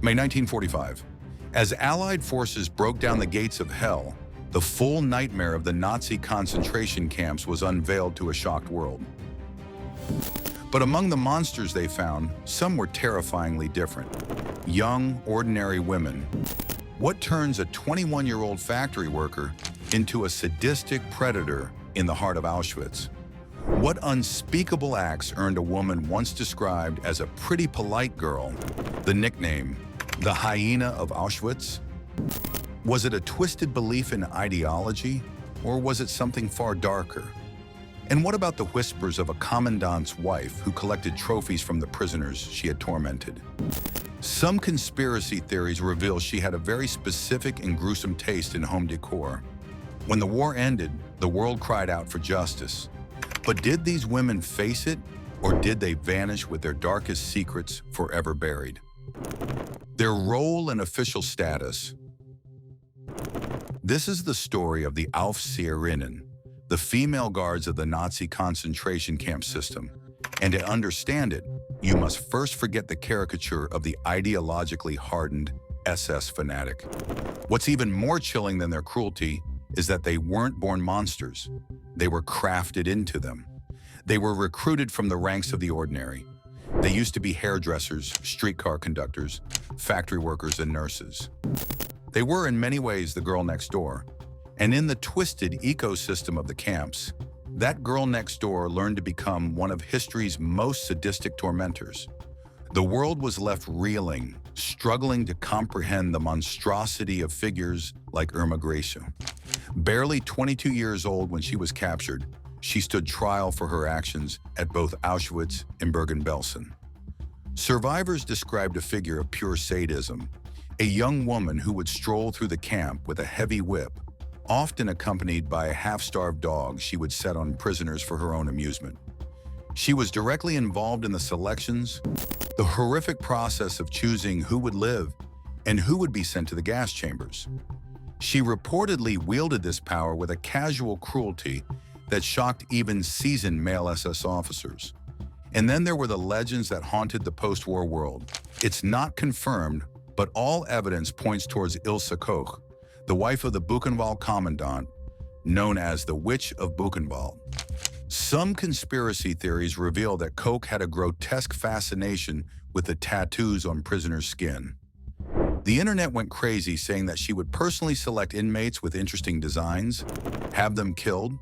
May 1945. As Allied forces broke down the gates of hell, the full nightmare of the Nazi concentration camps was unveiled to a shocked world. But among the monsters they found, some were terrifyingly different. Young, ordinary women. What turns a 21-year-old factory worker into a sadistic predator in the heart of Auschwitz? What unspeakable acts earned a woman once described as a pretty polite girl the nickname, the Hyena of Auschwitz? Was it a twisted belief in ideology, or was it something far darker? And what about the whispers of a commandant's wife who collected trophies from the prisoners she had tormented? Some conspiracy theories reveal she had a very specific and gruesome taste in home decor. When the war ended, the world cried out for justice. But did these women face it, or did they vanish with their darkest secrets forever buried? Their role and official status. This is the story of the Aufseherinnen, the female guards of the Nazi concentration camp system. And to understand it, you must first forget the caricature of the ideologically hardened SS fanatic. What's even more chilling than their cruelty is that they weren't born monsters. They were crafted into them. They were recruited from the ranks of the ordinary. They used to be hairdressers, streetcar conductors, factory workers, and nurses. They were in many ways the girl next door. And in the twisted ecosystem of the camps, that girl next door learned to become one of history's most sadistic tormentors. The world was left reeling, struggling to comprehend the monstrosity of figures like Irma Gracie. Barely 22 years old when she was captured, she stood trial for her actions at both Auschwitz and Bergen-Belsen. Survivors described a figure of pure sadism, a young woman who would stroll through the camp with a heavy whip, often accompanied by a half-starved dog she would set on prisoners for her own amusement. She was directly involved in the selections, the horrific process of choosing who would live and who would be sent to the gas chambers. She reportedly wielded this power with a casual cruelty that shocked even seasoned male SS officers. And then there were the legends that haunted the post-war world. It's not confirmed, but all evidence points towards Ilse Koch, the wife of the Buchenwald commandant, known as the Witch of Buchenwald. Some conspiracy theories reveal that Koch had a grotesque fascination with the tattoos on prisoners' skin. The internet went crazy saying that she would personally select inmates with interesting designs, have them killed,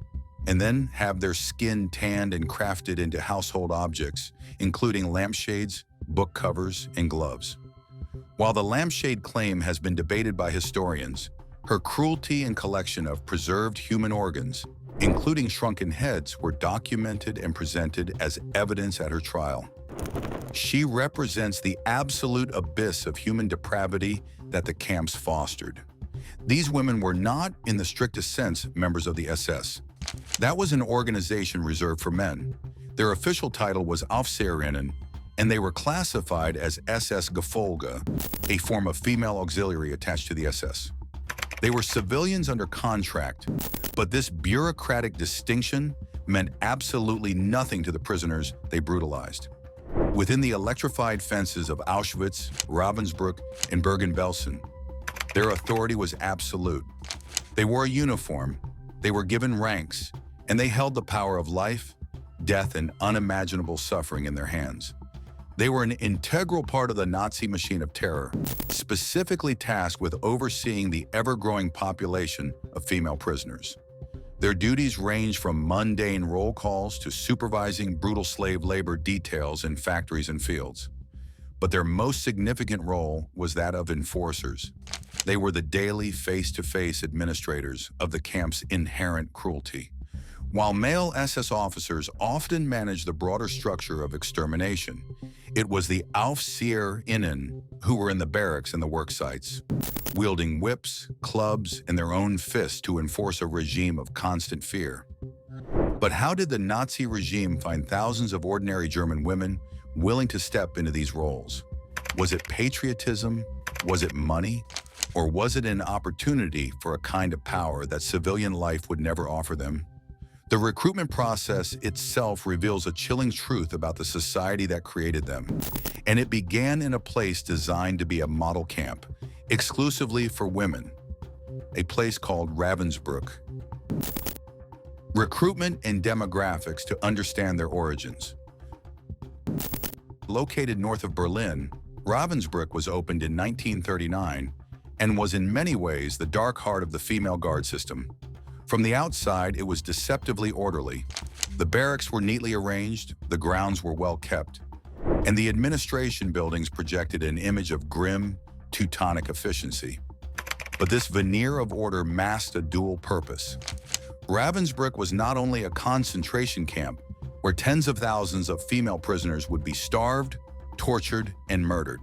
and then have their skin tanned and crafted into household objects, including lampshades, book covers, and gloves. While the lampshade claim has been debated by historians, her cruelty and collection of preserved human organs, including shrunken heads, were documented and presented as evidence at her trial. She represents the absolute abyss of human depravity that the camps fostered. These women were not, in the strictest sense, members of the SS. That was an organization reserved for men. Their official title was Aufseherinnen, and they were classified as SS Gefolge, a form of female auxiliary attached to the SS. They were civilians under contract, but this bureaucratic distinction meant absolutely nothing to the prisoners they brutalized. Within the electrified fences of Auschwitz, Ravensbrück, and Bergen-Belsen, their authority was absolute. They wore a uniform, they were given ranks, and they held the power of life, death, and unimaginable suffering in their hands. They were an integral part of the Nazi machine of terror, specifically tasked with overseeing the ever-growing population of female prisoners. Their duties ranged from mundane roll calls to supervising brutal slave labor details in factories and fields. But their most significant role was that of enforcers. They were the daily face-to-face administrators of the camp's inherent cruelty. While male SS officers often managed the broader structure of extermination, it was the Aufseherinnen who were in the barracks and the work sites, wielding whips, clubs, and their own fists to enforce a regime of constant fear. But how did the Nazi regime find thousands of ordinary German women willing to step into these roles? Was it patriotism? Was it money? Or was it an opportunity for a kind of power that civilian life would never offer them? The recruitment process itself reveals a chilling truth about the society that created them. And it began in a place designed to be a model camp, exclusively for women, a place called Ravensbrück. Recruitment and demographics to understand their origins. Located north of Berlin, Ravensbrück was opened in 1939 and was in many ways the dark heart of the female guard system. From the outside, it was deceptively orderly. The barracks were neatly arranged, the grounds were well kept, and the administration buildings projected an image of grim, Teutonic efficiency. But this veneer of order masked a dual purpose. Ravensbrück was not only a concentration camp where tens of thousands of female prisoners would be starved, tortured, and murdered.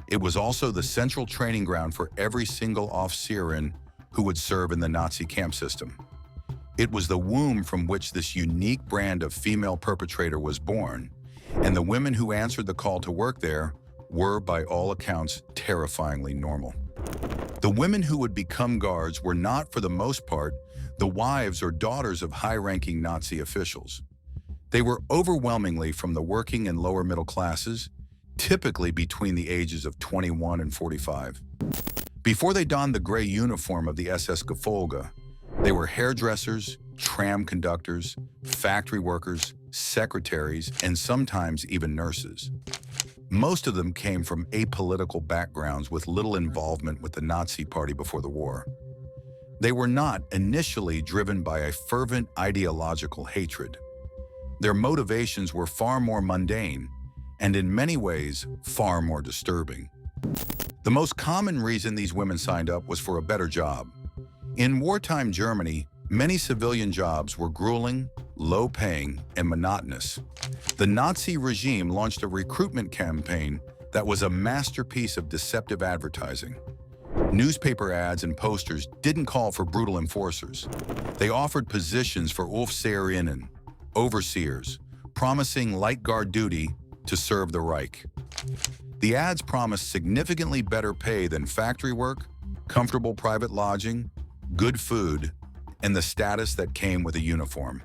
It was also the central training ground for every single Officerin who would serve in the Nazi camp system. It was the womb from which this unique brand of female perpetrator was born, and the women who answered the call to work there were, by all accounts, terrifyingly normal. The women who would become guards were not, for the most part, the wives or daughters of high-ranking Nazi officials. They were overwhelmingly from the working and lower middle classes, typically between the ages of 21 and 45. Before they donned the gray uniform of the SS Gefolge, they were hairdressers, tram conductors, factory workers, secretaries, and sometimes even nurses. Most of them came from apolitical backgrounds with little involvement with the Nazi Party before the war. They were not initially driven by a fervent ideological hatred. Their motivations were far more mundane, and in many ways, far more disturbing. The most common reason these women signed up was for a better job. In wartime Germany, many civilian jobs were grueling, low-paying, and monotonous. The Nazi regime launched a recruitment campaign that was a masterpiece of deceptive advertising. Newspaper ads and posters didn't call for brutal enforcers. They offered positions for Aufseherinnen, overseers, promising light guard duty to serve the Reich. The ads promised significantly better pay than factory work, comfortable private lodging, good food, and the status that came with a uniform.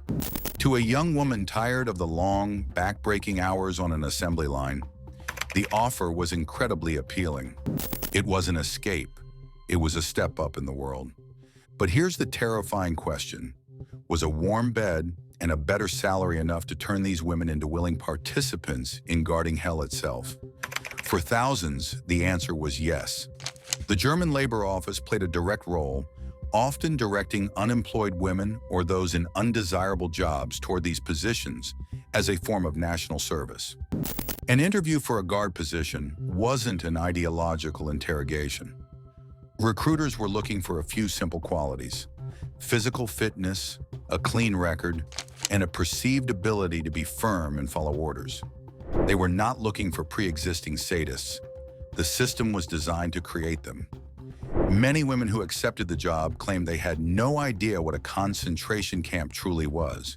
To a young woman tired of the long, back-breaking hours on an assembly line, the offer was incredibly appealing. It was an escape. It was a step up in the world. But here's the terrifying question. Was a warm bed and a better salary enough to turn these women into willing participants in guarding hell itself? For thousands, the answer was yes. The German Labor Office played a direct role, often directing unemployed women or those in undesirable jobs toward these positions as a form of national service. An interview for a guard position wasn't an ideological interrogation. Recruiters were looking for a few simple qualities: physical fitness, a clean record, and a perceived ability to be firm and follow orders. They were not looking for pre-existing sadists. The system was designed to create them. Many women who accepted the job claimed they had no idea what a concentration camp truly was.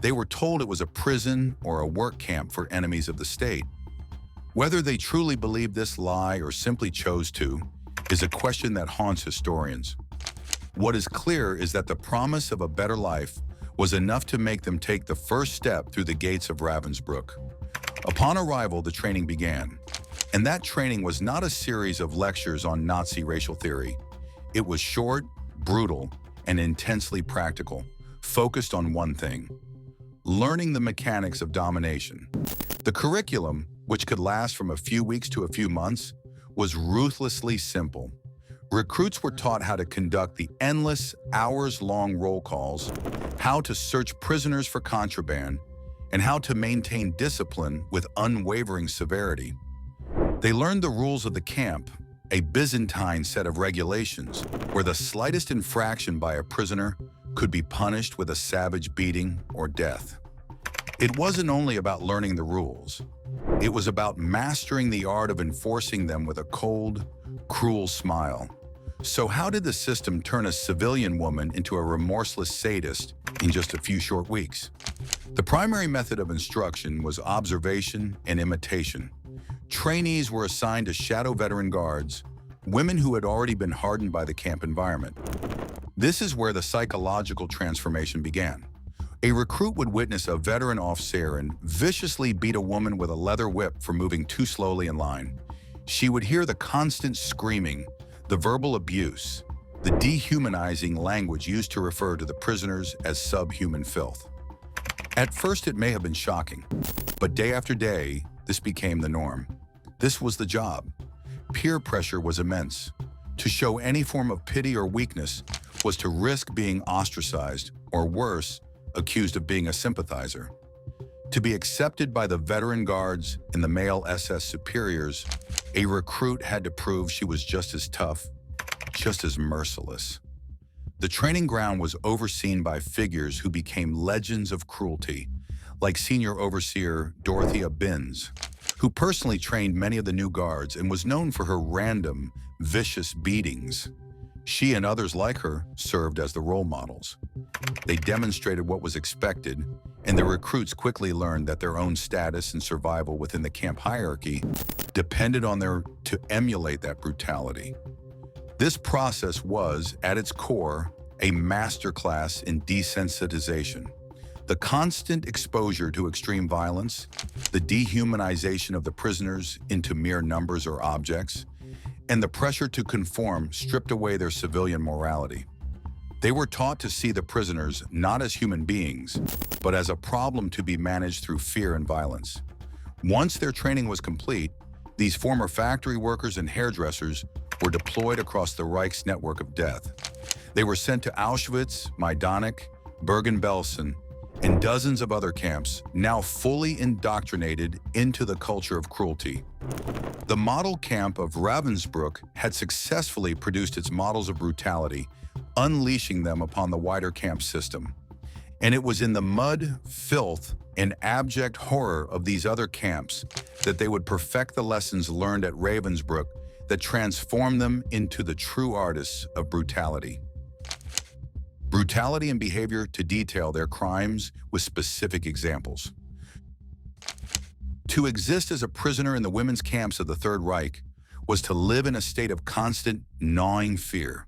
They were told it was a prison or a work camp for enemies of the state. Whether they truly believed this lie or simply chose to is a question that haunts historians. What is clear is that the promise of a better life was enough to make them take the first step through the gates of Ravensbrück. Upon arrival, the training began. And that training was not a series of lectures on Nazi racial theory. It was short, brutal, and intensely practical, focused on one thing: learning the mechanics of domination. The curriculum, which could last from a few weeks to a few months, was ruthlessly simple. Recruits were taught how to conduct the endless, hours-long roll calls, how to search prisoners for contraband, and how to maintain discipline with unwavering severity. They learned the rules of the camp, a Byzantine set of regulations where the slightest infraction by a prisoner could be punished with a savage beating or death. It wasn't only about learning the rules. It was about mastering the art of enforcing them with a cold, cruel smile. So how did the system turn a civilian woman into a remorseless sadist in just a few short weeks? The primary method of instruction was observation and imitation. Trainees were assigned to shadow veteran guards, women who had already been hardened by the camp environment. This is where the psychological transformation began. A recruit would witness a veteran Aufseherin viciously beat a woman with a leather whip for moving too slowly in line. She would hear the constant screaming, the verbal abuse, the dehumanizing language used to refer to the prisoners as subhuman filth. At first, it may have been shocking, but day after day, this became the norm. This was the job. Peer pressure was immense. To show any form of pity or weakness was to risk being ostracized, or worse, accused of being a sympathizer. To be accepted by the veteran guards and the male SS superiors, a recruit had to prove she was just as tough, just as merciless. The training ground was overseen by figures who became legends of cruelty, like Senior Overseer Dorothea Binns, who personally trained many of the new guards and was known for her random, vicious beatings. She and others like her served as the role models. They demonstrated what was expected, and the recruits quickly learned that their own status and survival within the camp hierarchy depended on to emulate that brutality. This process was, at its core, a masterclass in desensitization. The constant exposure to extreme violence, the dehumanization of the prisoners into mere numbers or objects, and the pressure to conform stripped away their civilian morality. They were taught to see the prisoners not as human beings, but as a problem to be managed through fear and violence. Once their training was complete, these former factory workers and hairdressers were deployed across the Reich's network of death. They were sent to Auschwitz, Majdanek, Bergen-Belsen, and dozens of other camps, now fully indoctrinated into the culture of cruelty. The model camp of Ravensbrück had successfully produced its models of brutality, unleashing them upon the wider camp system. And it was in the mud, filth, and abject horror of these other camps that they would perfect the lessons learned at Ravensbrück that transformed them into the true artists of brutality. Brutality and behavior to detail their crimes with specific examples. To exist as a prisoner in the women's camps of the Third Reich was to live in a state of constant, gnawing fear.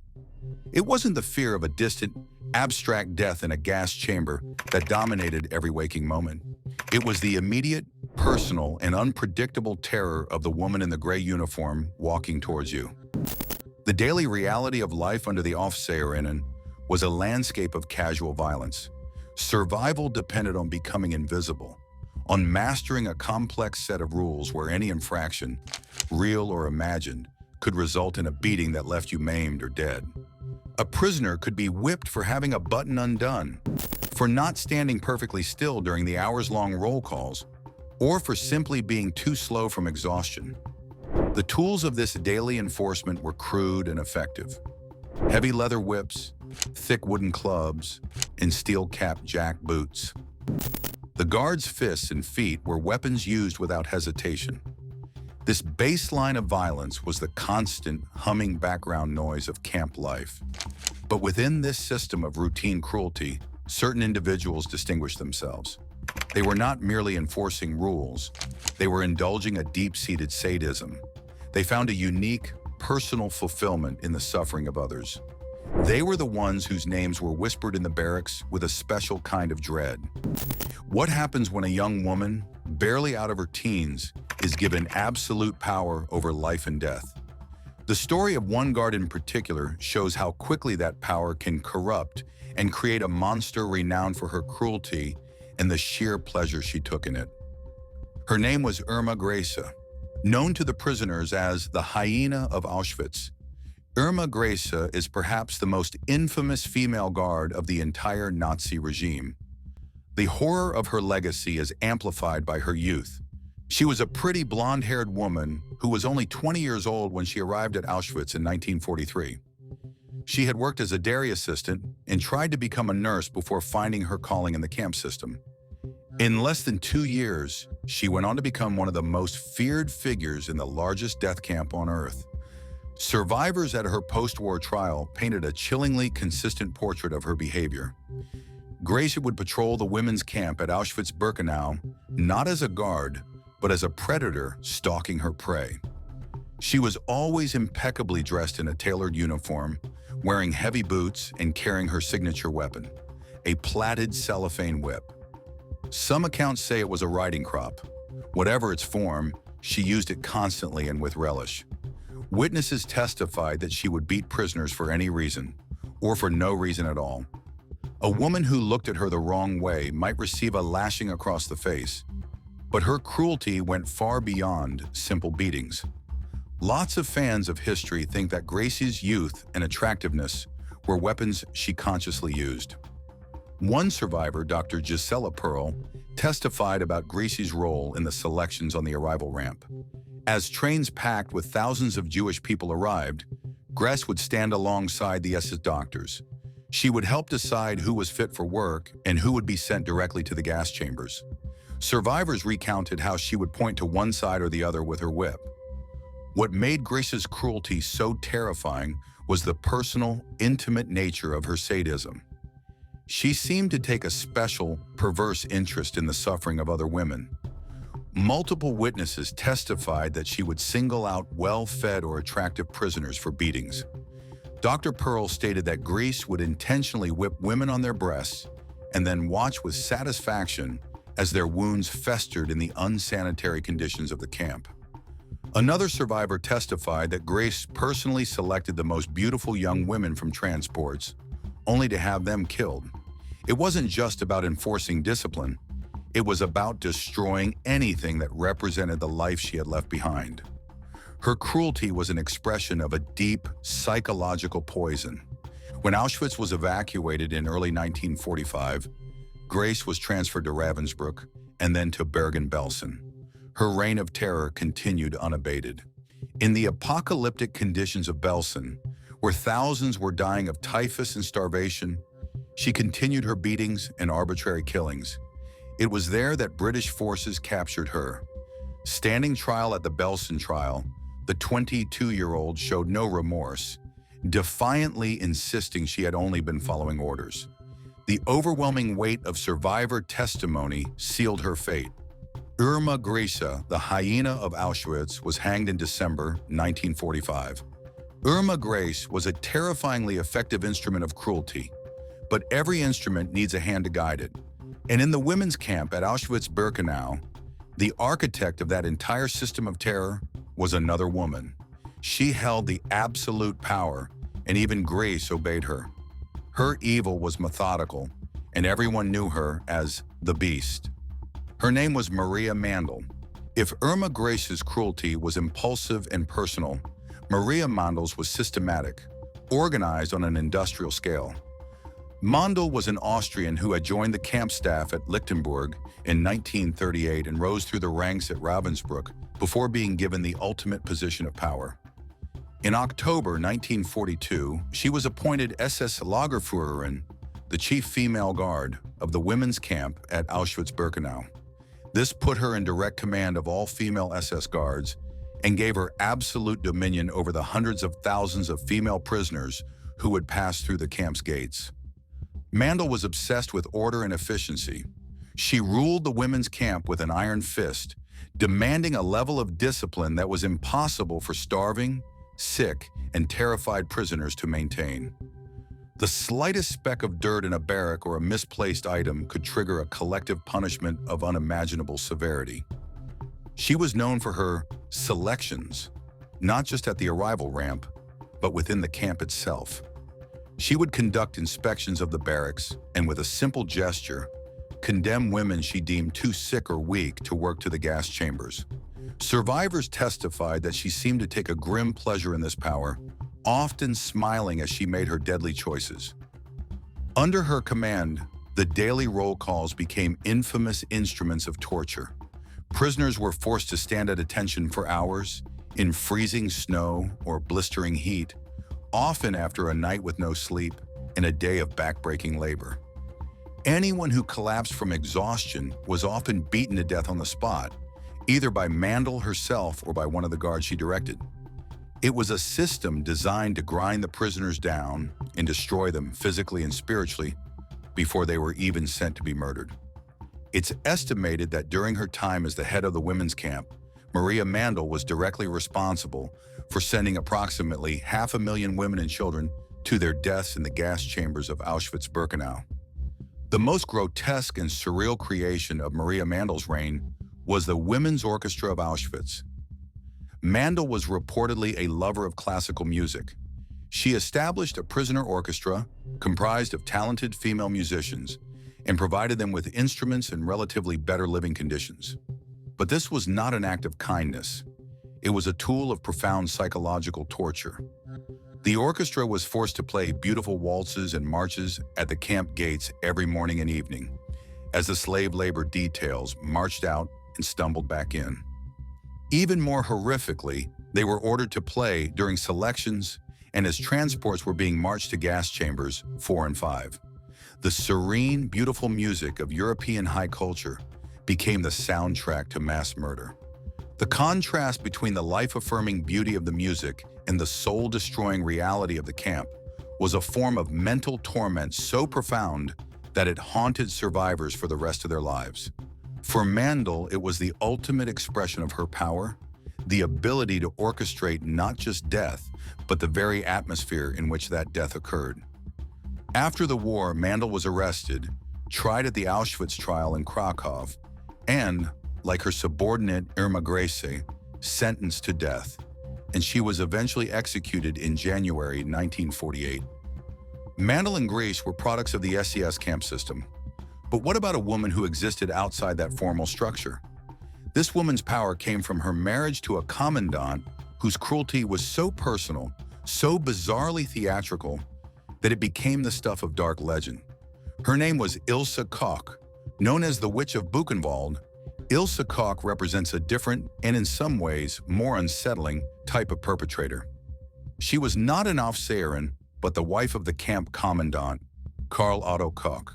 It wasn't the fear of a distant, abstract death in a gas chamber that dominated every waking moment. It was the immediate, personal, and unpredictable terror of the woman in the gray uniform walking towards you. The daily reality of life under the Aufseherinnen was a landscape of casual violence. Survival depended on becoming invisible, on mastering a complex set of rules where any infraction, real or imagined, could result in a beating that left you maimed or dead. A prisoner could be whipped for having a button undone, for not standing perfectly still during the hours-long roll calls, or for simply being too slow from exhaustion. The tools of this daily enforcement were crude and effective. Heavy leather whips, thick wooden clubs, and steel-capped jack boots. The guards' fists and feet were weapons used without hesitation. This baseline of violence was the constant, humming background noise of camp life. But within this system of routine cruelty, certain individuals distinguished themselves. They were not merely enforcing rules, they were indulging a deep-seated sadism. They found a unique, personal fulfillment in the suffering of others. They were the ones whose names were whispered in the barracks with a special kind of dread. What happens when a young woman, barely out of her teens, is given absolute power over life and death? The story of one guard in particular shows how quickly that power can corrupt and create a monster renowned for her cruelty and the sheer pleasure she took in it. Her name was Irma Grace, known to the prisoners as the Hyena of Auschwitz. Irma Grace is perhaps the most infamous female guard of the entire Nazi regime. The horror of her legacy is amplified by her youth. She was a pretty blonde-haired woman who was only 20 years old when she arrived at Auschwitz in 1943. She had worked as a dairy assistant and tried to become a nurse before finding her calling in the camp system. In less than 2 years, she went on to become one of the most feared figures in the largest death camp on Earth. Survivors at her post-war trial painted a chillingly consistent portrait of her behavior. Grace would patrol the women's camp at Auschwitz-Birkenau not as a guard, but as a predator stalking her prey. She was always impeccably dressed in a tailored uniform, wearing heavy boots and carrying her signature weapon, a plaited cellophane whip. Some accounts say it was a riding crop. Whatever its form, she used it constantly and with relish. Witnesses testified that she would beat prisoners for any reason, or for no reason at all. A woman who looked at her the wrong way might receive a lashing across the face, but her cruelty went far beyond simple beatings. Lots of fans of history think that Gracie's youth and attractiveness were weapons she consciously used. One survivor, Dr. Gisela Pearl, testified about Gracie's role in the selections on the arrival ramp. As trains packed with thousands of Jewish people arrived, Grace would stand alongside the SS doctors. She would help decide who was fit for work and who would be sent directly to the gas chambers. Survivors recounted how she would point to one side or the other with her whip. What made Grace's cruelty so terrifying was the personal, intimate nature of her sadism. She seemed to take a special, perverse interest in the suffering of other women. Multiple witnesses testified that she would single out well-fed or attractive prisoners for beatings. Dr. Pearl stated that Grace would intentionally whip women on their breasts and then watch with satisfaction as their wounds festered in the unsanitary conditions of the camp. Another survivor testified that Grace personally selected the most beautiful young women from transports, only to have them killed. It wasn't just about enforcing discipline. It was about destroying anything that represented the life she had left behind. Her cruelty was an expression of a deep, psychological poison. When Auschwitz was evacuated in early 1945, Grace was transferred to Ravensbrück and then to Bergen-Belsen. Her reign of terror continued unabated. In the apocalyptic conditions of Belsen, where thousands were dying of typhus and starvation, she continued her beatings and arbitrary killings. It was there that British forces captured her. Standing trial at the Belsen trial, the 22-year-old showed no remorse, defiantly insisting she had only been following orders. The overwhelming weight of survivor testimony sealed her fate. Irma Grace, the Hyena of Auschwitz, was hanged in December 1945. Irma Grace was a terrifyingly effective instrument of cruelty, but every instrument needs a hand to guide it. And in the women's camp at Auschwitz-Birkenau, the architect of that entire system of terror was another woman. She held the absolute power, and even Grace obeyed her. Her evil was methodical, and everyone knew her as the Beast. Her name was Maria Mandl. If Irma Grace's cruelty was impulsive and personal, Maria Mandl's was systematic, organized on an industrial scale. Mandl was an Austrian who had joined the camp staff at Lichtenberg in 1938 and rose through the ranks at Ravensbrück before being given the ultimate position of power. In October 1942, she was appointed SS Lagerführerin, the chief female guard of the women's camp at Auschwitz-Birkenau. This put her in direct command of all female SS guards and gave her absolute dominion over the hundreds of thousands of female prisoners who would pass through the camp's gates. Mandl was obsessed with order and efficiency. She ruled the women's camp with an iron fist, demanding a level of discipline that was impossible for starving, sick, and terrified prisoners to maintain. The slightest speck of dirt in a barrack or a misplaced item could trigger a collective punishment of unimaginable severity. She was known for her selections, not just at the arrival ramp, but within the camp itself. She would conduct inspections of the barracks and, with a simple gesture, condemn women she deemed too sick or weak to work to the gas chambers. Survivors testified that she seemed to take a grim pleasure in this power, often smiling as she made her deadly choices. Under her command, the daily roll calls became infamous instruments of torture. Prisoners were forced to stand at attention for hours, in freezing snow or blistering heat, often after a night with no sleep and a day of backbreaking labor. Anyone who collapsed from exhaustion was often beaten to death on the spot, either by Mandl herself or by one of the guards she directed. It was a system designed to grind the prisoners down and destroy them physically and spiritually before they were even sent to be murdered. It's estimated that during her time as the head of the women's camp, Maria Mandl was directly responsible for sending approximately 500,000 women and children to their deaths in the gas chambers of Auschwitz-Birkenau. The most grotesque and surreal creation of Maria Mandel's reign was the Women's Orchestra of Auschwitz. Mandel was reportedly a lover of classical music. She established a prisoner orchestra comprised of talented female musicians and provided them with instruments and relatively better living conditions. But this was not an act of kindness. It was a tool of profound psychological torture. The orchestra was forced to play beautiful waltzes and marches at the camp gates every morning and evening, as the slave labor details marched out and stumbled back in. Even more horrifically, they were ordered to play during selections and as transports were being marched to gas chambers 4 and 5. The serene, beautiful music of European high culture became the soundtrack to mass murder. The contrast between the life-affirming beauty of the music and the soul-destroying reality of the camp was a form of mental torment so profound that it haunted survivors for the rest of their lives. For Mandel, it was the ultimate expression of her power, the ability to orchestrate not just death, but the very atmosphere in which that death occurred. After the war, Mandel was arrested, tried at the Auschwitz trial in Krakow, and, like her subordinate Irma Gracie, sentenced to death, and she was eventually executed in January 1948. Mandel and Gracie were products of the SES camp system. But what about a woman who existed outside that formal structure? This woman's power came from her marriage to a commandant whose cruelty was so personal, so bizarrely theatrical, that it became the stuff of dark legend. Her name was Ilse Koch. Known as the Witch of Buchenwald, Ilse Koch represents a different, and in some ways, more unsettling, type of perpetrator. She was not an Aufseherin, but the wife of the camp commandant, Karl Otto Koch.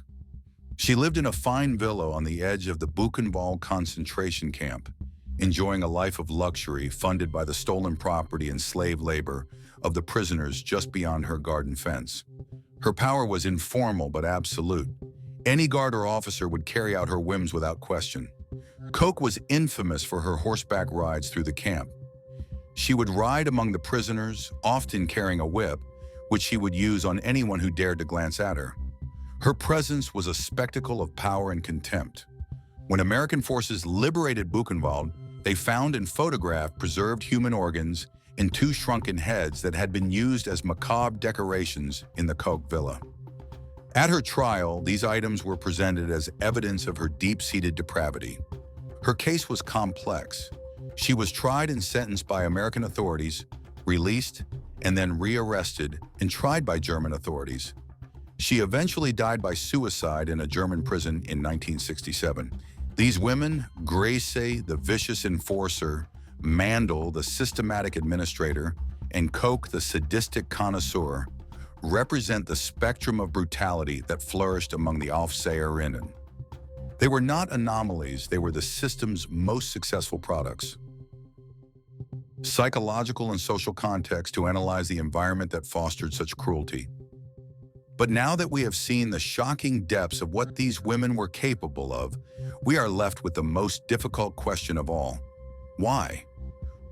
She lived in a fine villa on the edge of the Buchenwald concentration camp, enjoying a life of luxury funded by the stolen property and slave labor of the prisoners just beyond her garden fence. Her power was informal but absolute. Any guard or officer would carry out her whims without question. Koch was infamous for her horseback rides through the camp. She would ride among the prisoners, often carrying a whip, which she would use on anyone who dared to glance at her. Her presence was a spectacle of power and contempt. When American forces liberated Buchenwald, they found and photographed preserved human organs and 2 shrunken heads that had been used as macabre decorations in the Koch villa. At her trial, these items were presented as evidence of her deep-seated depravity. Her case was complex. She was tried and sentenced by American authorities, released, and then rearrested and tried by German authorities. She eventually died by suicide in a German prison in 1967. These women, Gracie, the vicious enforcer, Mandel, the systematic administrator, and Koch, the sadistic connoisseur, represent the spectrum of brutality that flourished among the Aufseherinnen. They were not anomalies, they were the system's most successful products. Psychological and social context to analyze the environment that fostered such cruelty. But now that we have seen the shocking depths of what these women were capable of, we are left with the most difficult question of all. Why?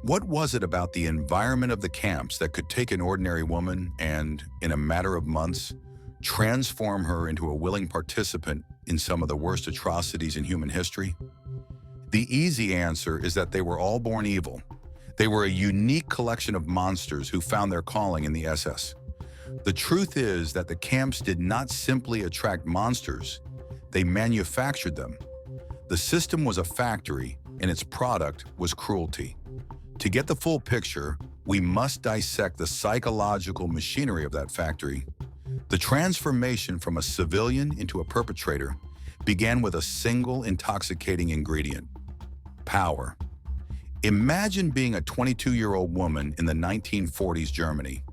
What was it about the environment of the camps that could take an ordinary woman and, in a matter of months, transform her into a willing participant in some of the worst atrocities in human history? The easy answer is that they were all born evil. They were a unique collection of monsters who found their calling in the SS. The truth is that the camps did not simply attract monsters, they manufactured them. The system was a factory, and its product was cruelty. To get the full picture, we must dissect the psychological machinery of that factory. The transformation from a civilian into a perpetrator began with a single intoxicating ingredient: power. Imagine being a 22-year-old woman in the 1940s Germany.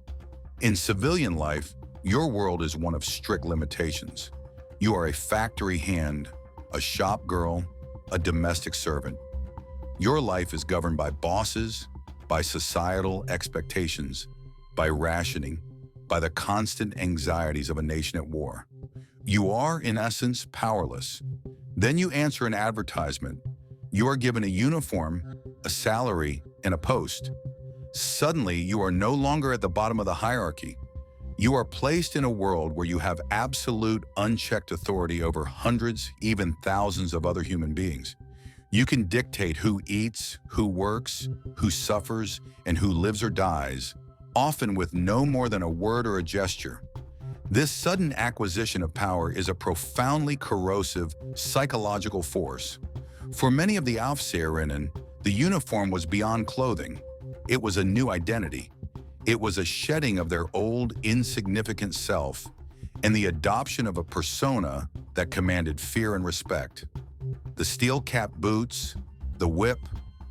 In civilian life, your world is one of strict limitations. You are a factory hand, a shop girl, a domestic servant. Your life is governed by bosses, by societal expectations, by rationing, by the constant anxieties of a nation at war. You are, in essence, powerless. Then you answer an advertisement. You are given a uniform, a salary, and a post. Suddenly, you are no longer at the bottom of the hierarchy. You are placed in a world where you have absolute, unchecked authority over hundreds, even thousands of other human beings. You can dictate who eats, who works, who suffers, and who lives or dies, often with no more than a word or a gesture. This sudden acquisition of power is a profoundly corrosive psychological force. For many of the Aufseherinnen, the uniform was beyond clothing. It was a new identity. It was a shedding of their old, insignificant self and the adoption of a persona that commanded fear and respect. The steel-capped boots, the whip,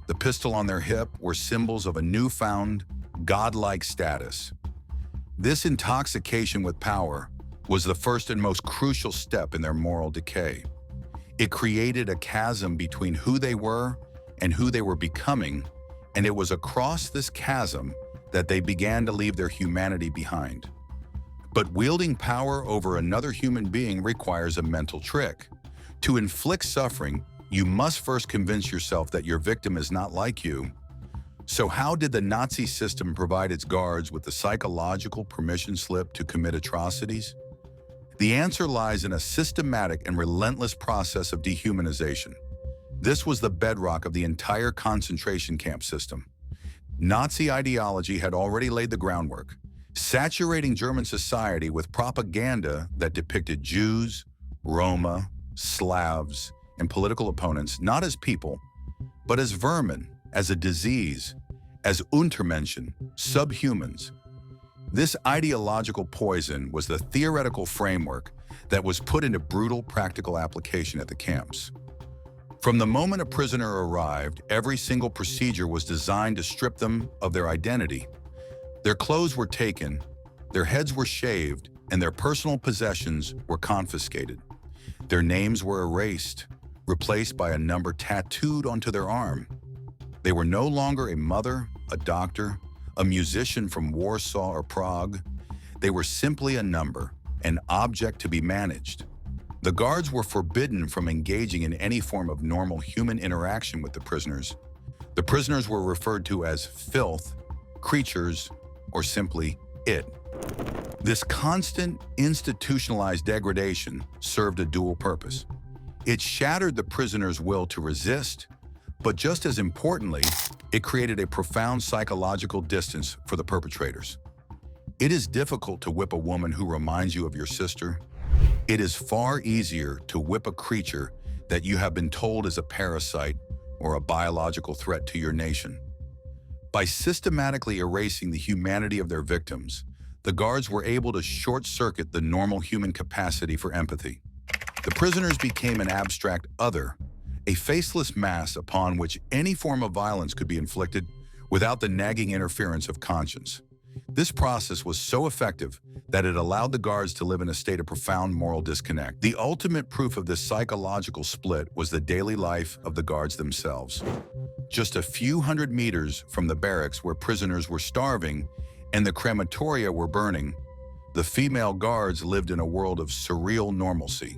the pistol on their hip were symbols of a newfound, godlike status. This intoxication with power was the first and most crucial step in their moral decay. It created a chasm between who they were and who they were becoming, and it was across this chasm that they began to leave their humanity behind. But wielding power over another human being requires a mental trick. To inflict suffering, you must first convince yourself that your victim is not like you. So how did the Nazi system provide its guards with the psychological permission slip to commit atrocities? The answer lies in a systematic and relentless process of dehumanization. This was the bedrock of the entire concentration camp system. Nazi ideology had already laid the groundwork, saturating German society with propaganda that depicted Jews, Roma, Slavs, and political opponents not as people, but as vermin, as a disease, as Untermenschen, subhumans. This ideological poison was the theoretical framework that was put into brutal practical application at the camps. From the moment a prisoner arrived, every single procedure was designed to strip them of their identity. Their clothes were taken, their heads were shaved, and their personal possessions were confiscated. Their names were erased, replaced by a number tattooed onto their arm. They were no longer a mother, a doctor, a musician from Warsaw or Prague. They were simply a number, an object to be managed. The guards were forbidden from engaging in any form of normal human interaction with the prisoners. The prisoners were referred to as filth, creatures, or simply it. This constant, institutionalized degradation served a dual purpose. It shattered the prisoner's will to resist, but just as importantly, it created a profound psychological distance for the perpetrators. It is difficult to whip a woman who reminds you of your sister. It is far easier to whip a creature that you have been told is a parasite or a biological threat to your nation. By systematically erasing the humanity of their victims, the guards were able to short-circuit the normal human capacity for empathy. The prisoners became an abstract other, a faceless mass upon which any form of violence could be inflicted without the nagging interference of conscience. This process was so effective that it allowed the guards to live in a state of profound moral disconnect. The ultimate proof of this psychological split was the daily life of the guards themselves. Just a few hundred meters from the barracks where prisoners were starving and the crematoria were burning, the female guards lived in a world of surreal normalcy.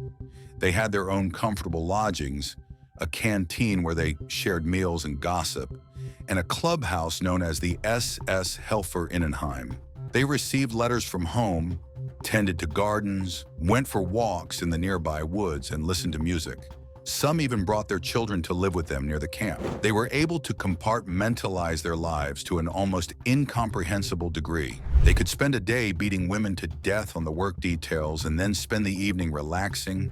They had their own comfortable lodgings, a canteen where they shared meals and gossip, and a clubhouse known as the SS Helfer Innenheim. They received letters from home, tended to gardens, went for walks in the nearby woods, and listened to music. Some even brought their children to live with them near the camp. They were able to compartmentalize their lives to an almost incomprehensible degree. They could spend a day beating women to death on the work details and then spend the evening relaxing,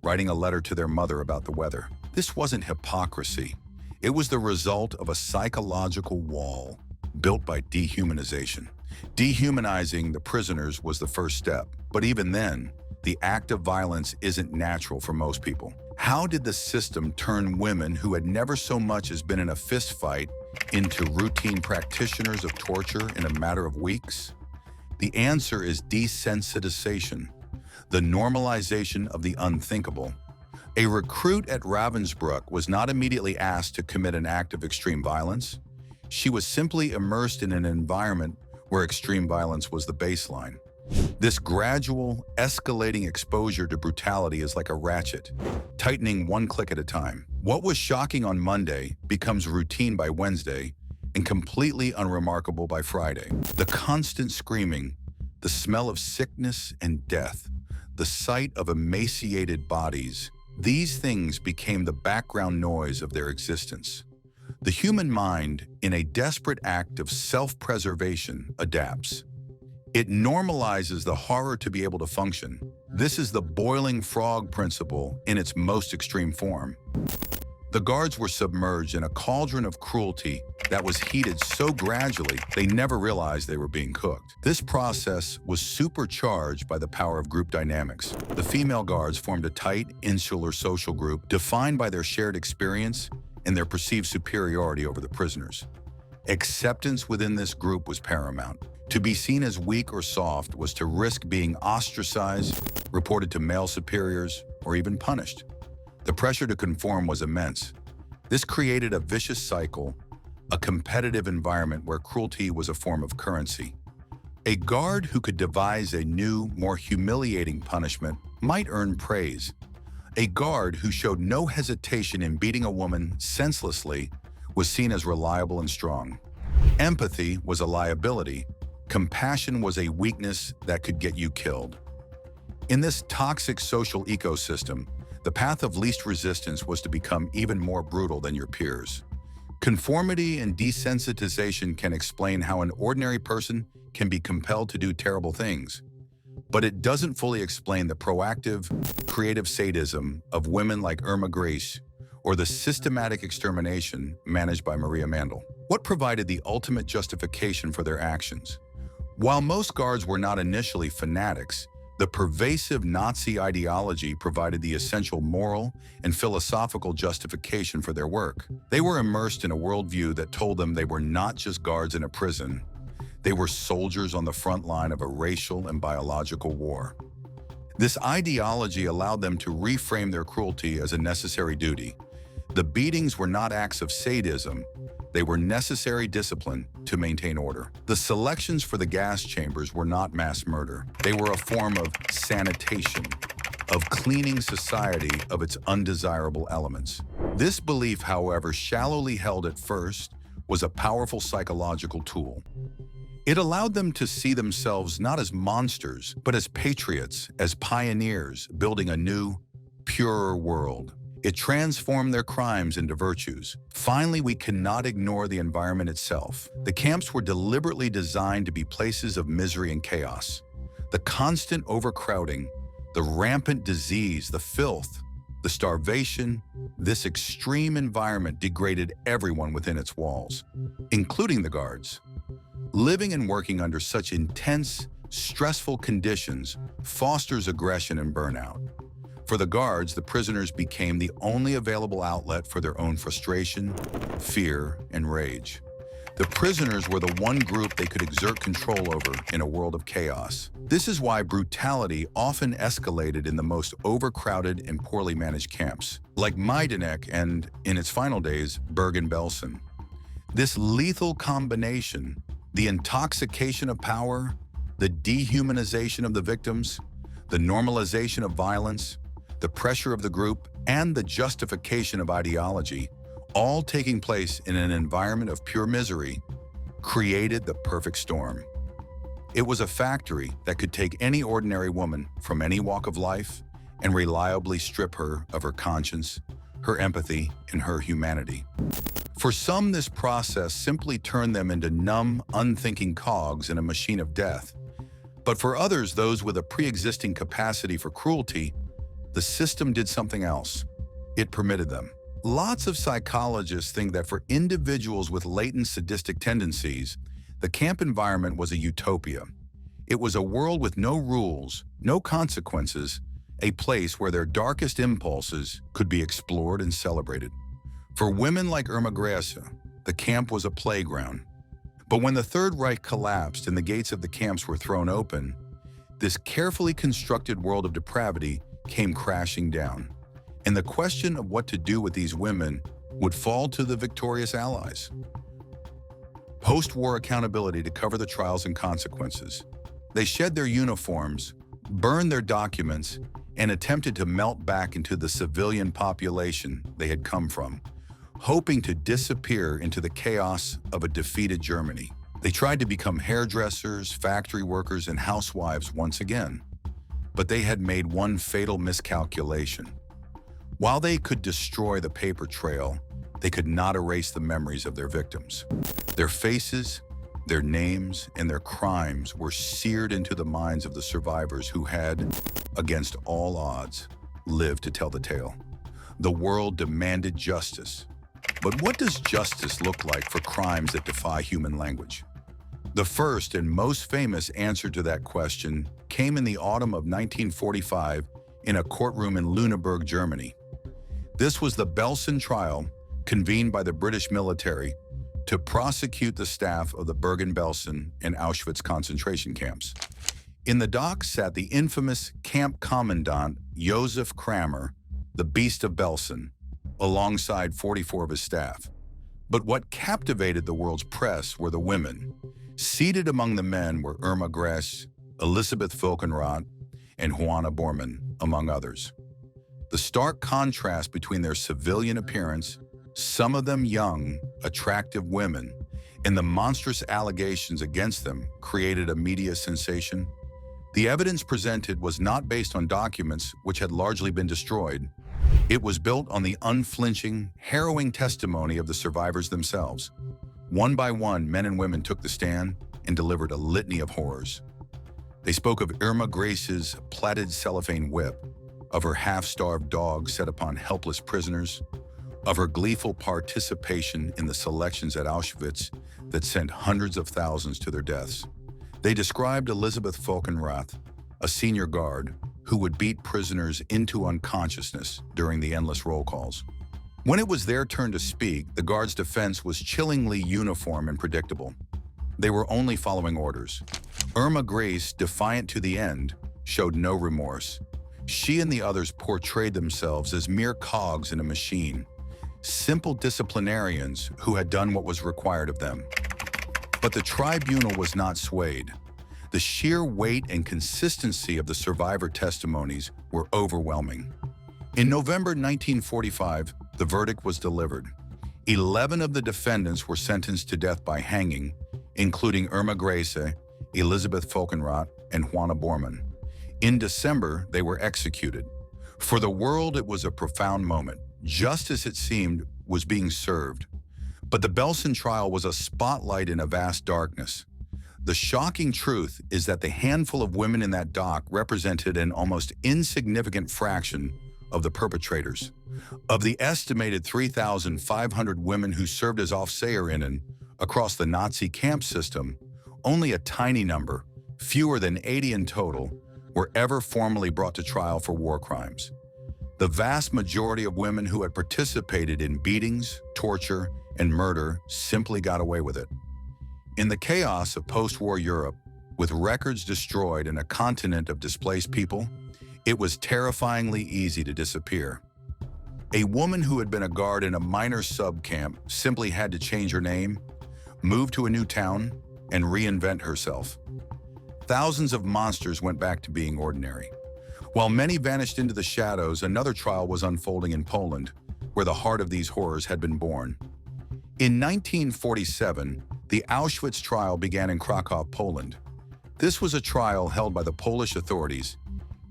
writing a letter to their mother about the weather. This wasn't hypocrisy. It was the result of a psychological wall built by dehumanization. Dehumanizing the prisoners was the first step, but even then, the act of violence isn't natural for most people. How did the system turn women who had never so much as been in a fist fight into routine practitioners of torture in a matter of weeks? The answer is desensitization, the normalization of the unthinkable. A recruit at Ravensbrück was not immediately asked to commit an act of extreme violence. She was simply immersed in an environment where extreme violence was the baseline. This gradual, escalating exposure to brutality is like a ratchet, tightening one click at a time. What was shocking on Monday becomes routine by Wednesday and completely unremarkable by Friday. The constant screaming, the smell of sickness and death, the sight of emaciated bodies. These things became the background noise of their existence. The human mind, in a desperate act of self-preservation, adapts. It normalizes the horror to be able to function. This is the boiling frog principle in its most extreme form. The guards were submerged in a cauldron of cruelty that was heated so gradually they never realized they were being cooked. This process was supercharged by the power of group dynamics. The female guards formed a tight, insular social group defined by their shared experience and their perceived superiority over the prisoners. Acceptance within this group was paramount. To be seen as weak or soft was to risk being ostracized, reported to male superiors, or even punished. The pressure to conform was immense. This created a vicious cycle, a competitive environment where cruelty was a form of currency. A guard who could devise a new, more humiliating punishment might earn praise. A guard who showed no hesitation in beating a woman senselessly was seen as reliable and strong. Empathy was a liability. Compassion was a weakness that could get you killed. In this toxic social ecosystem, the path of least resistance was to become even more brutal than your peers. Conformity and desensitization can explain how an ordinary person can be compelled to do terrible things, but it doesn't fully explain the proactive, creative sadism of women like Irma Grace or the systematic extermination managed by Maria Mandel. What provided the ultimate justification for their actions? While most guards were not initially fanatics, the pervasive Nazi ideology provided the essential moral and philosophical justification for their work. They were immersed in a worldview that told them they were not just guards in a prison. They were soldiers on the front line of a racial and biological war. This ideology allowed them to reframe their cruelty as a necessary duty. The beatings were not acts of sadism. They were necessary discipline to maintain order. The selections for the gas chambers were not mass murder. They were a form of sanitation, of cleaning society of its undesirable elements. This belief, however shallowly held at first, was a powerful psychological tool. It allowed them to see themselves not as monsters, but as patriots, as pioneers, building a new, purer world. It transformed their crimes into virtues. Finally, we cannot ignore the environment itself. The camps were deliberately designed to be places of misery and chaos. The constant overcrowding, the rampant disease, the filth, the starvation, this extreme environment degraded everyone within its walls, including the guards. Living and working under such intense, stressful conditions fosters aggression and burnout. For the guards, the prisoners became the only available outlet for their own frustration, fear, and rage. The prisoners were the one group they could exert control over in a world of chaos. This is why brutality often escalated in the most overcrowded and poorly managed camps, like Majdanek and, in its final days, Bergen-Belsen. This lethal combination, the intoxication of power, the dehumanization of the victims, the normalization of violence, the pressure of the group, and the justification of ideology, all taking place in an environment of pure misery, created the perfect storm. It was a factory that could take any ordinary woman from any walk of life and reliably strip her of her conscience, her empathy, and her humanity. For some, this process simply turned them into numb, unthinking cogs in a machine of death. But for others, those with a pre-existing capacity for cruelty, the system did something else. It permitted them. Lots of psychologists think that for individuals with latent sadistic tendencies, the camp environment was a utopia. It was a world with no rules, no consequences, a place where their darkest impulses could be explored and celebrated. For women like Irma Grace, the camp was a playground. But when the Third Reich collapsed and the gates of the camps were thrown open, this carefully constructed world of depravity came crashing down, and the question of what to do with these women would fall to the victorious allies. Post-war accountability to cover the trials and consequences. They shed their uniforms, burned their documents, and attempted to melt back into the civilian population they had come from, hoping to disappear into the chaos of a defeated Germany. They tried to become hairdressers, factory workers, and housewives once again. But they had made one fatal miscalculation. While they could destroy the paper trail, they could not erase the memories of their victims. Their faces, their names, and their crimes were seared into the minds of the survivors who had, against all odds, lived to tell the tale. The world demanded justice. But what does justice look like for crimes that defy human language? The first and most famous answer to that question came in the autumn of 1945 in a courtroom in Lüneburg, Germany. This was the Belsen trial, convened by the British military to prosecute the staff of the Bergen-Belsen and Auschwitz concentration camps. In the dock sat the infamous camp commandant Josef Kramer, the Beast of Belsen, alongside 44 of his staff. But what captivated the world's press were the women. Seated among the men were Irma Gress, Elisabeth Falkenrath, and Juana Bormann, among others. The stark contrast between their civilian appearance, some of them young, attractive women, and the monstrous allegations against them created a media sensation. The evidence presented was not based on documents which had largely been destroyed. It was built on the unflinching, harrowing testimony of the survivors themselves. One by one, men and women took the stand and delivered a litany of horrors. They spoke of Irma Gress's plaited cellophane whip, of her half-starved dog set upon helpless prisoners, of her gleeful participation in the selections at Auschwitz that sent hundreds of thousands to their deaths. They described Elisabeth Falkenrath, a senior guard, who would beat prisoners into unconsciousness during the endless roll calls. When it was their turn to speak, the guards' defense was chillingly uniform and predictable. They were only following orders. Irma Gress, defiant to the end, showed no remorse. She and the others portrayed themselves as mere cogs in a machine, simple disciplinarians who had done what was required of them. But the tribunal was not swayed. The sheer weight and consistency of the survivor testimonies were overwhelming. In November 1945, the verdict was delivered. 11 of the defendants were sentenced to death by hanging, including Irma Gress, Elisabeth Falkenrath, and Juana Bormann. In December, they were executed. For the world, it was a profound moment. Justice, it seemed, was being served. But the Belsen trial was a spotlight in a vast darkness. The shocking truth is that the handful of women in that dock represented an almost insignificant fraction of the perpetrators. Of the estimated 3,500 women who served as Aufseherinnen across the Nazi camp system, only a tiny number, fewer than 80 in total, were ever formally brought to trial for war crimes. The vast majority of women who had participated in beatings, torture, and murder simply got away with it. In the chaos of post-war Europe, with records destroyed and a continent of displaced people, it was terrifyingly easy to disappear. A woman who had been a guard in a minor sub-camp simply had to change her name, move to a new town, and reinvent herself. Thousands of monsters went back to being ordinary. While many vanished into the shadows, another trial was unfolding in Poland, where the heart of these horrors had been born. In 1947, the Auschwitz trial began in Krakow, Poland. This was a trial held by the Polish authorities,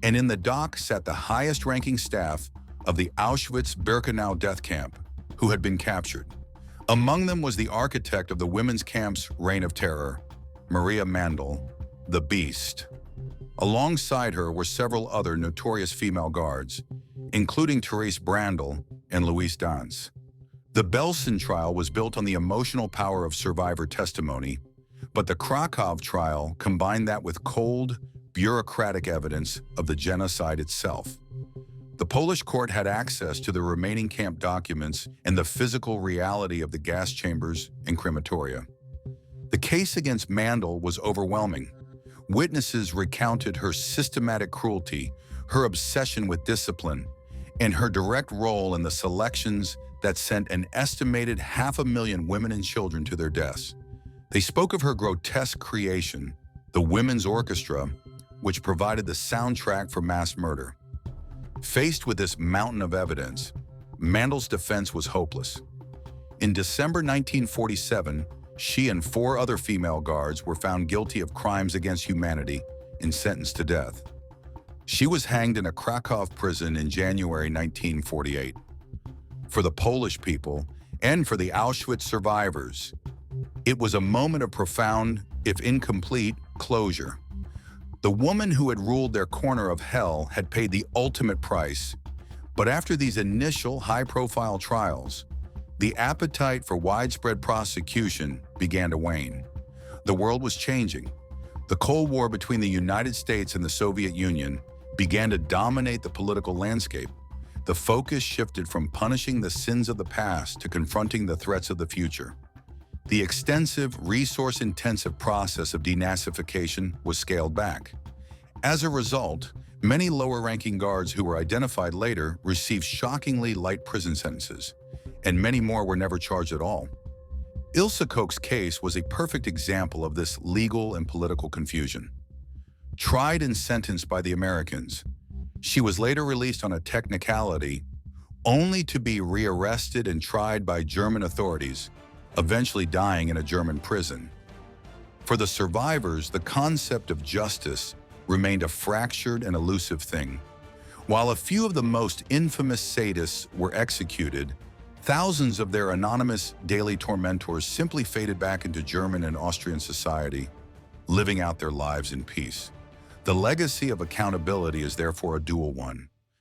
and in the dock sat the highest-ranking staff of the Auschwitz-Birkenau death camp, who had been captured. Among them was the architect of the women's camp's reign of terror, Maria Mandl, the Beast. Alongside her were several other notorious female guards, including Therese Brandl and Louise Dance. The Belsen trial was built on the emotional power of survivor testimony, but the Krakow trial combined that with cold, bureaucratic evidence of the genocide itself. The Polish court had access to the remaining camp documents and the physical reality of the gas chambers and crematoria. The case against Mandl was overwhelming. Witnesses recounted her systematic cruelty, her obsession with discipline, and her direct role in the selections that sent an estimated 500,000 women and children to their deaths. They spoke of her grotesque creation, the Women's Orchestra, which provided the soundtrack for mass murder. Faced with this mountain of evidence, Mandl's defense was hopeless. In December 1947, She and 4 other female guards were found guilty of crimes against humanity and sentenced to death. She was hanged in a Krakow prison in January 1948. For the Polish people and for the Auschwitz survivors, it was a moment of profound, if incomplete, closure. The woman who had ruled their corner of hell had paid the ultimate price, but after these initial high-profile trials, the appetite for widespread prosecution began to wane. The world was changing. The Cold War between the United States and the Soviet Union began to dominate the political landscape. The focus shifted from punishing the sins of the past to confronting the threats of the future. The extensive, resource-intensive process of denazification was scaled back. As a result, many lower-ranking guards who were identified later received shockingly light prison sentences, and many more were never charged at all. Ilse Koch's case was a perfect example of this legal and political confusion. Tried and sentenced by the Americans, she was later released on a technicality, only to be rearrested and tried by German authorities, eventually dying in a German prison. For the survivors, the concept of justice remained a fractured and elusive thing. While a few of the most infamous sadists were executed, thousands of their anonymous daily tormentors simply faded back into German and Austrian society, living out their lives in peace. The legacy of accountability is therefore a dual one.